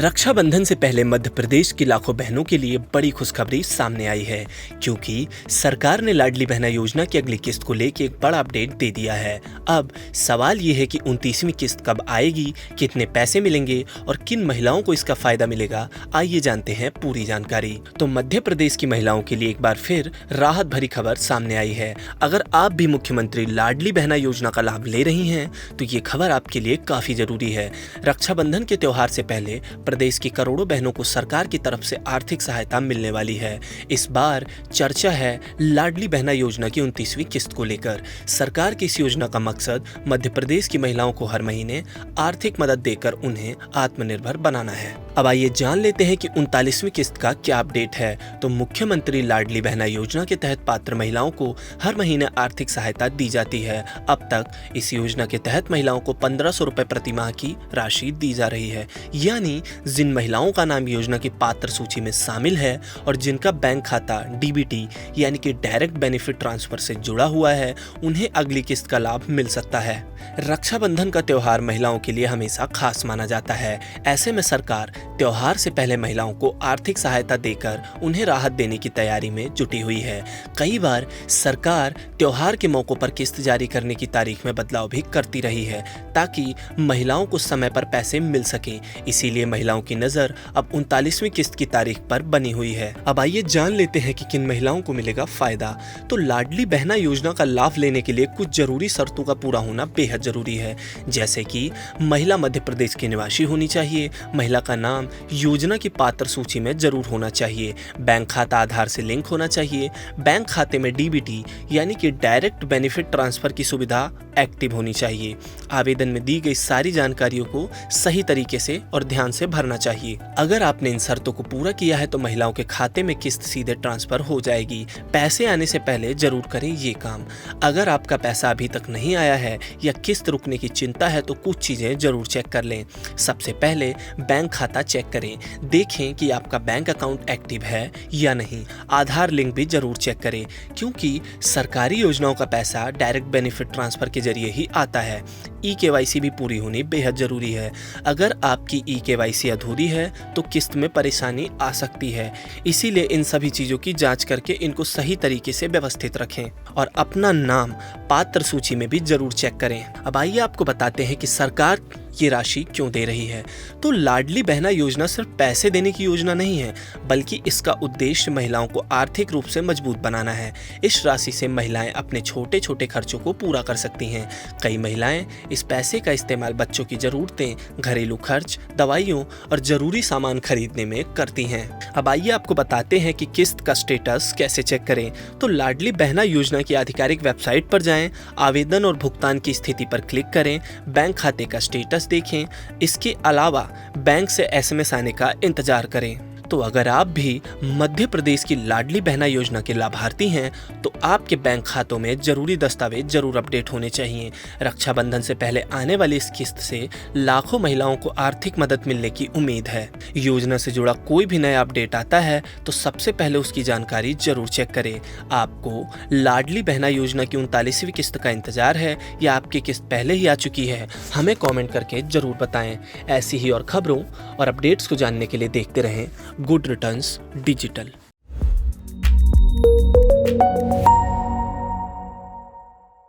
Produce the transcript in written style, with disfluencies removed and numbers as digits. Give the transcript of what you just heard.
रक्षाबंधन से पहले मध्य प्रदेश की लाखों बहनों के लिए बड़ी खुशखबरी सामने आई है, क्योंकि सरकार ने लाडली बहना योजना की अगली किस्त को लेकर एक बड़ा अपडेट दे दिया है। अब सवाल ये है कि 29वीं किस्त कब आएगी, कितने पैसे मिलेंगे और किन महिलाओं को इसका फायदा मिलेगा। आइए जानते हैं पूरी जानकारी। तो मध्य प्रदेश की महिलाओं के लिए एक बार फिर राहत भरी खबर सामने आई है। अगर आप भी मुख्यमंत्री लाडली बहना योजना का लाभ ले रही हैं, तो ये खबर आपके लिए काफी जरूरी है। रक्षाबंधन के त्योहार से पहले प्रदेश की करोड़ों बहनों को सरकार की तरफ से आर्थिक सहायता मिलने वाली है। इस बार चर्चा है लाडली बहना योजना की 29वीं किस्त को लेकर। सरकार की इस योजना का मकसद मध्य प्रदेश की महिलाओं को हर महीने आर्थिक मदद देकर उन्हें आत्मनिर्भर बनाना है। अब आइए जान लेते हैं कि 39वीं किस्त का क्या अपडेट है। तो मुख्यमंत्री लाडली बहना योजना के तहत पात्र महिलाओं को हर महीने आर्थिक सहायता दी जाती है। अब तक इस योजना के तहत महिलाओं को 1500 रुपए प्रति माह की राशि दी जा रही है। यानी जिन महिलाओं का नाम योजना की पात्र सूची में शामिल है और जिनका बैंक खाता डीबीटी यानी कि डायरेक्ट बेनिफिट ट्रांसफर से जुड़ा हुआ है, उन्हें अगली किस्त का लाभ मिल सकता है। रक्षाबंधन का त्योहार महिलाओं के लिए हमेशा खास माना जाता है। ऐसे में सरकार त्योहार से पहले महिलाओं को आर्थिक सहायता देकर उन्हें राहत देने की तैयारी में जुटी हुई है। कई बार सरकार त्योहार के मौकों पर किस्त जारी करने की तारीख में बदलाव भी करती रही है, ताकि महिलाओं को समय पर पैसे मिल सके। इसीलिए महिलाओं की नजर अब 39वीं किस्त की तारीख पर बनी हुई है। अब आइए जान लेते हैं कि किन महिलाओं को मिलेगा फायदा। तो लाडली बहना योजना का लाभ लेने के लिए कुछ जरूरी शर्तों का पूरा होना बेहद जरूरी है, जैसे कि महिला मध्य प्रदेश की निवासी होनी चाहिए, महिला का नाम योजना की पात्र सूची में जरूर होना चाहिए, बैंक खाता आधार से लिंक होना चाहिए, बैंक खाते में डीबीटी यानी कि डायरेक्ट बेनिफिट ट्रांसफर की सुविधा एक्टिव होनी चाहिए। आवेदन में दी गई सारी जानकारियों को सही तरीके से और ध्यान से भरना चाहिए। अगर आपने इन शर्तों को पूरा किया है तो महिलाओं के खाते में किस्त सीधे ट्रांसफर हो जाएगी। पैसे आने से पहले जरूर करें ये काम। अगर आपका पैसा अभी तक नहीं आया है या किस्त रुकने की चिंता है तो कुछ चीजें जरूर चेक कर लें। सबसे पहले बैंक खाता चेक करें, देखें कि आपका बैंक अकाउंट एक्टिव है या नहीं। आधार लिंक भी जरूर चेक करें, क्योंकि सरकारी योजनाओं का पैसा डायरेक्ट बेनिफिट ट्रांसफर के जरिए ही आता है। ई-केवाईसी भी पूरी होनी बेहद जरूरी है। अगर आपकी ई-केवाईसी अधूरी है तो किस्त में परेशानी आ सकती है। इसीलिए इन सभी चीजों की जांच करके इनको सही तरीके से व्यवस्थित रखें और अपना नाम पात्र सूची में भी जरूर चेक करें। अब आइए आपको बताते हैं कि सरकार ये राशि क्यों दे रही है। तो लाडली बहना योजना सिर्फ पैसे देने की योजना नहीं है, बल्कि इसका उद्देश्य महिलाओं को आर्थिक रूप से मजबूत बनाना है। इस राशि से महिलाएं अपने छोटे छोटे खर्चों को पूरा कर सकती हैं। कई महिलाएं इस पैसे का इस्तेमाल बच्चों की जरूरतें, घरेलू खर्च, दवाइयों और जरूरी सामान खरीदने में करती हैं। अब आइए आपको बताते हैं कि किस्त का स्टेटस कैसे चेक करें। तो लाडली बहना योजना की आधिकारिक वेबसाइट पर जाएं, आवेदन और भुगतान की स्थिति पर क्लिक करें, बैंक खाते का स्टेटस देखें। इसके अलावा बैंक से एसएमएस आने का इंतजार करें। तो अगर आप भी मध्य प्रदेश की लाडली बहना योजना के लाभार्थी हैं, तो आपके बैंक खातों में जरूरी दस्तावेज जरूर अपडेट होने चाहिए। रक्षाबंधन से पहले आने वाली इस किस्त से लाखों महिलाओं को आर्थिक मदद मिलने की उम्मीद है। योजना से जुड़ा कोई भी नया अपडेट आता है तो सबसे पहले उसकी जानकारी जरूर चेक करें। आपको लाडली बहना योजना की 39वीं किस्त का इंतजार है या आपकी किस्त पहले ही आ चुकी है? हमें कॉमेंट करके जरूर बताएं। ऐसी ही और खबरों और अपडेट्स को जानने के लिए देखते रहें गुड रिटर्न्स डिजिटल।